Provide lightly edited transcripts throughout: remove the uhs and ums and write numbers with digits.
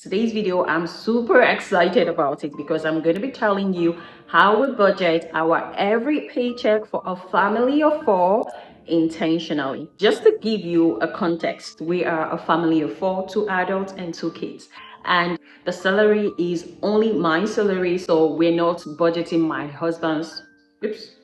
Today's video, I'm super excited about it because I'm going to be telling you how we budget our every paycheck for a family of four intentionally. Just to give you a context, we are a family of four, two adults and two kids. And the salary is only my salary, so we're not budgeting my husband's. Oops.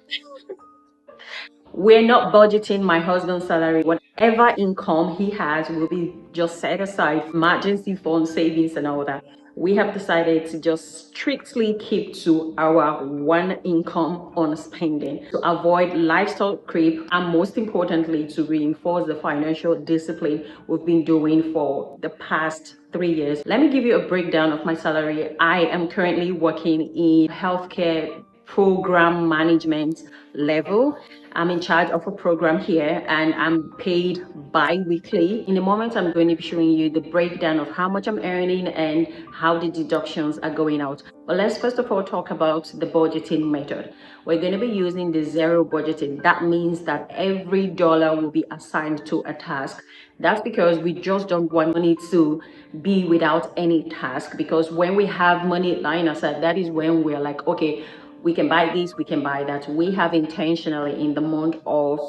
We're not budgeting my husband's salary. Whatever income he has will be just set aside for emergency fund savings and all that. We have decided to just strictly keep to our one income on spending to avoid lifestyle creep and most importantly to reinforce the financial discipline we've been doing for the past 3 years. Let me give you a breakdown of my salary. I am currently working in healthcare program management level. I'm in charge of a program here and I'm paid bi-weekly. In a moment, I'm going to be showing you the breakdown of how much I'm earning and how the deductions are going out. But let's first of all talk about the budgeting method. We're going to be using the zero budgeting. That means that every dollar will be assigned to a task. That's because we just don't want money to be without any task, because when we have money lying aside, that is when we're like, okay, we can buy this, we can buy that. We have intentionally in the month of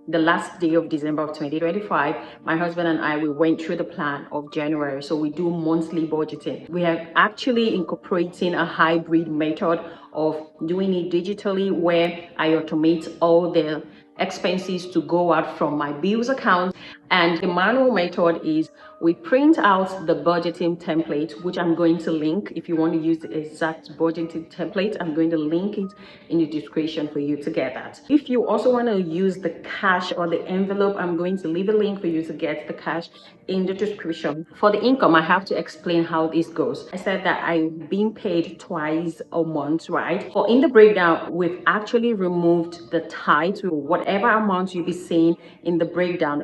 the last day of December of 2025, my husband and I, we went through the plan of January. So we do monthly budgeting. We are actually incorporating a hybrid method of doing it digitally where I automate all the expenses to go out from my bills account. And the manual method is we print out the budgeting template, which I'm going to link. If you want to use the exact budgeting template, I'm going to link it in the description for you to get that. If you also want to use the cash or the envelope, I'm going to leave a link for you to get the cash in the description. For the income, I have to explain how this goes. I said that I'm being paid twice a month, right? But in the breakdown, we've actually removed the tie to whatever amount you'll be seeing in the breakdown.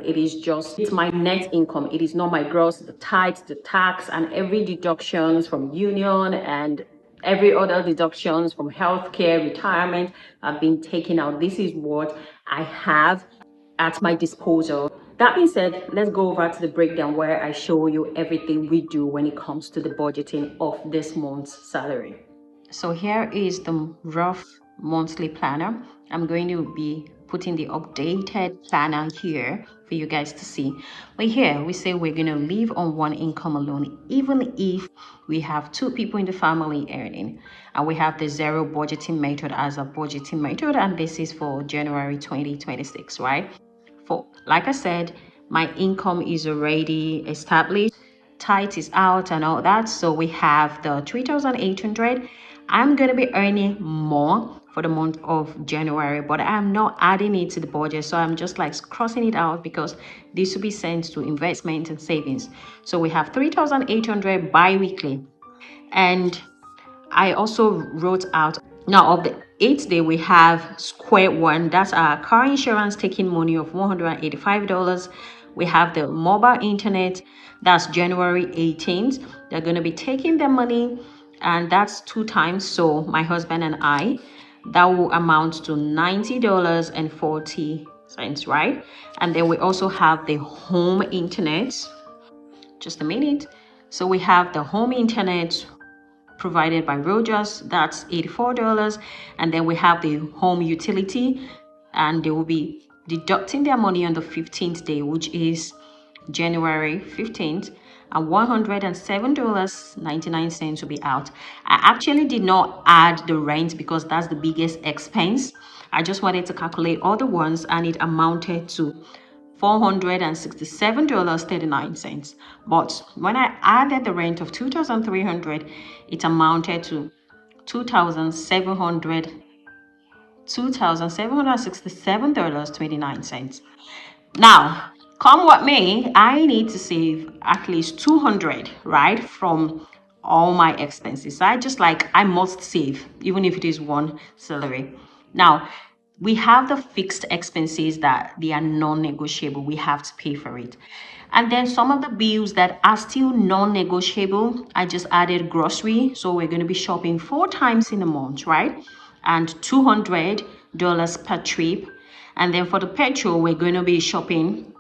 It's my net income. It is not my gross, the tithe, the tax, and every deductions from union and every other deductions from healthcare, retirement have been taken out. This is what I have at my disposal. That being said, let's go over to the breakdown where I show you everything we do when it comes to the budgeting of this month's salary. So here is the rough monthly planner. I'm going to be putting the updated planner here for you guys to see. But here we say we're going to live on one income alone, even if we have two people in the family earning. And we have the zero budgeting method as a budgeting method. And this is for January 2026, right? For, like I said, my income is already established. Tithe is out and all that. So we have the 3,800. I'm going to be earning more for the month of January, but I'm not adding it to the budget. So I'm just like crossing it out because this will be sent to investment and savings. So we have 3,800 bi-weekly. And I also wrote out now of the 8th day we have square one. That's our car insurance taking money of $185. We have the mobile internet. That's January 18th. They're going to be taking their money, and that's 2 times. So my husband and I, that will amount to $90.40, right? And then we also have the home internet. Just a minute. So we have the home internet provided by Rogers, that's $84. And then we have the home utility, and they will be deducting their money on the 15th day, which is January 15th, and $107.99 will be out. I actually did not add the rent because that's the biggest expense. I just wanted to calculate all the ones, and it amounted to $467.39. But when I added the rent of $2,300, it amounted to $2,767.29. Now, come what may, I need to save at least $200, right, from all my expenses. I must save, even if it is one salary. Now, we have the fixed expenses that they are non-negotiable. We have to pay for it. And then some of the bills that are still non-negotiable, I just added grocery. So we're going to be shopping 4 times in a month, right? And $200 per trip. And then for the petrol, we're going to be shopping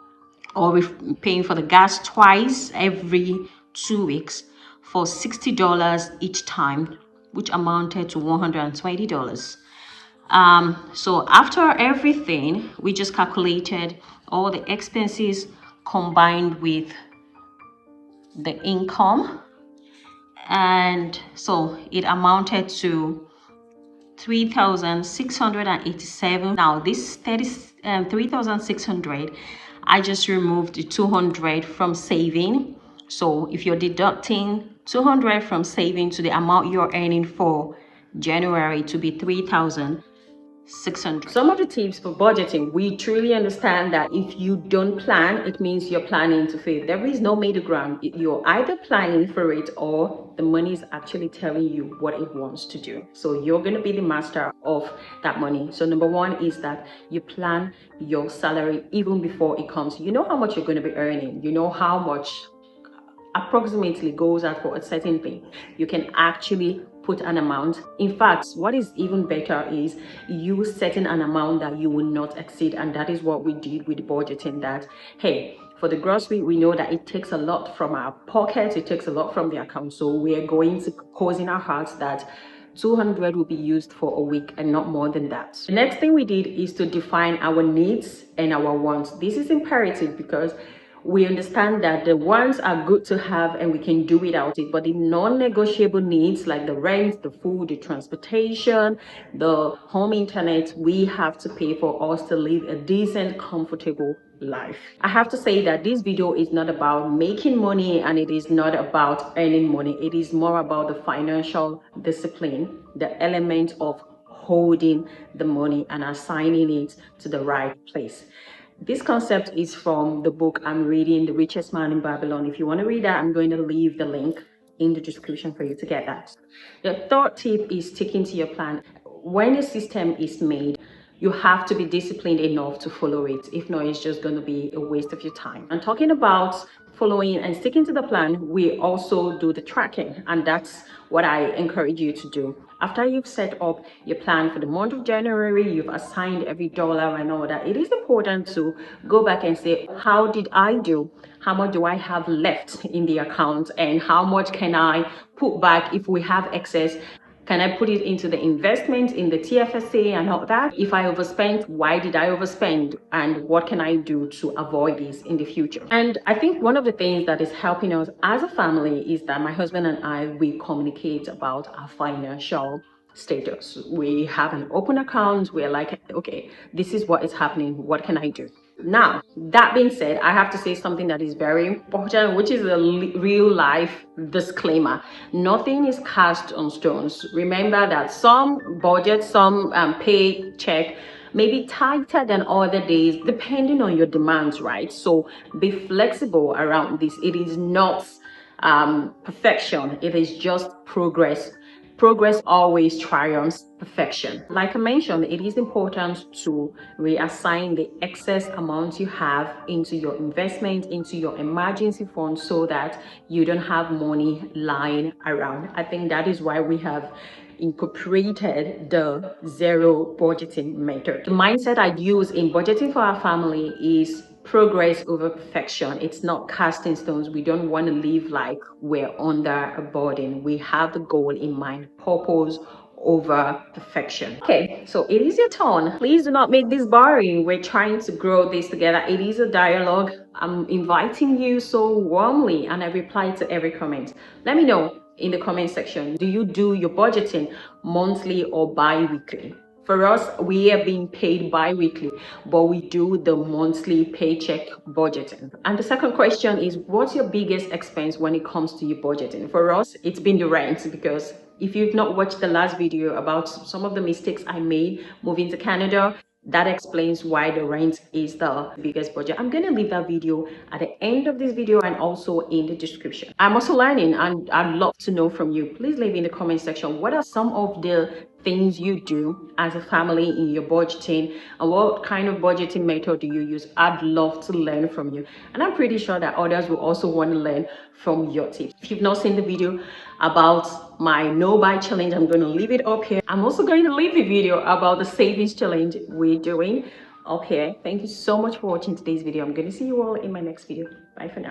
or we're paying for the gas twice every 2 weeks for $60 each time, which amounted to $120. So after everything, we just calculated all the expenses combined with the income, and so it amounted to 3,687. Now this 3,600, I just removed the 200 from saving. So if you're deducting 200 from saving to the amount you're earning for January to be 3,600. Some of the tips for budgeting, we truly understand that if you don't plan, it means you're planning to fail. There is no middle ground. You're either planning for it or the money is actually telling you what it wants to do. So you're going to be the master of that money. So number one is that you plan your salary even before it comes. You know how much you're going to be earning. You know how much approximately goes out for a certain thing. You can actually put an amount. In fact, what is even better is you setting an amount that you will not exceed, and that is what we did with budgeting. That, hey, for the grocery, we know that it takes a lot from our pockets, it takes a lot from the account, so we're going to propose in our hearts that 200 will be used for a week and not more than that. The next thing we did is to define our needs and our wants. This is imperative because we understand that the wants are good to have and we can do without it, but the non-negotiable needs like the rent, the food, the transportation, the home internet, we have to pay for us to live a decent, comfortable life. I have to say that this video is not about making money and it is not about earning money. It is more about the financial discipline, the element of holding the money and assigning it to the right place. This concept is from the book I'm reading, The Richest Man in Babylon. If you want to read that, I'm going to leave the link in the description for you to get that. The third tip is sticking to your plan. When a system is made, you have to be disciplined enough to follow it. If not, it's just going to be a waste of your time. And talking about following and sticking to the plan, we also do the tracking, and that's what I encourage you to do. After you've set up your plan for the month of January, you've assigned every dollar and all that, it is important to go back and say, how did I do? How much do I have left in the account? And how much can I put back if we have excess? Can I put it into the investment in the TFSA and all that? If I overspent, why did I overspend? And what can I do to avoid this in the future? And I think one of the things that is helping us as a family is that my husband and I, we communicate about our financial status. We have an open account. We're like, okay, this is what is happening. What can I do? Now, that being said, I have to say something that is very important, which is a real life disclaimer. Nothing is cast on stones. Remember that some budgets, some paycheck may be tighter than other days, depending on your demands, right? So be flexible around this. It is not perfection. It is just progress. Progress always triumphs perfection. Like I mentioned, it is important to reassign the excess amount you have into your investment, into your emergency fund, so that you don't have money lying around. I think that is why we have incorporated the zero budgeting method. The mindset I use in budgeting for our family is progress over perfection. It's not casting stones. We don't want to live like we're under a burden. We have the goal in mind, purpose over perfection. Okay, so it is your turn. Please do not make this boring. We're trying to grow this together. It is a dialogue. I'm inviting you so warmly, and I reply to every comment. Let me know in the comment section, do you do your budgeting monthly or bi-weekly? For us, we are being paid bi-weekly, but we do the monthly paycheck budgeting. And the second question is, what's your biggest expense when it comes to your budgeting? For us, it's been the rent, because if you've not watched the last video about some of the mistakes I made moving to Canada, that explains why the rent is the biggest budget. I'm going to leave that video at the end of this video and also in the description. I'm also learning, and I'd love to know from you. Please leave in the comment section, what are some of the things you do as a family in your budgeting, and what kind of budgeting method do you use? I'd love to learn from you, and I'm pretty sure that others will also want to learn from your tips. If you've not seen the video about my no buy challenge, I'm going to leave it up here. I'm also going to leave the video about the savings challenge we're doing up here. Thank you so much for watching today's video. I'm going to see you all in my next video. Bye for now.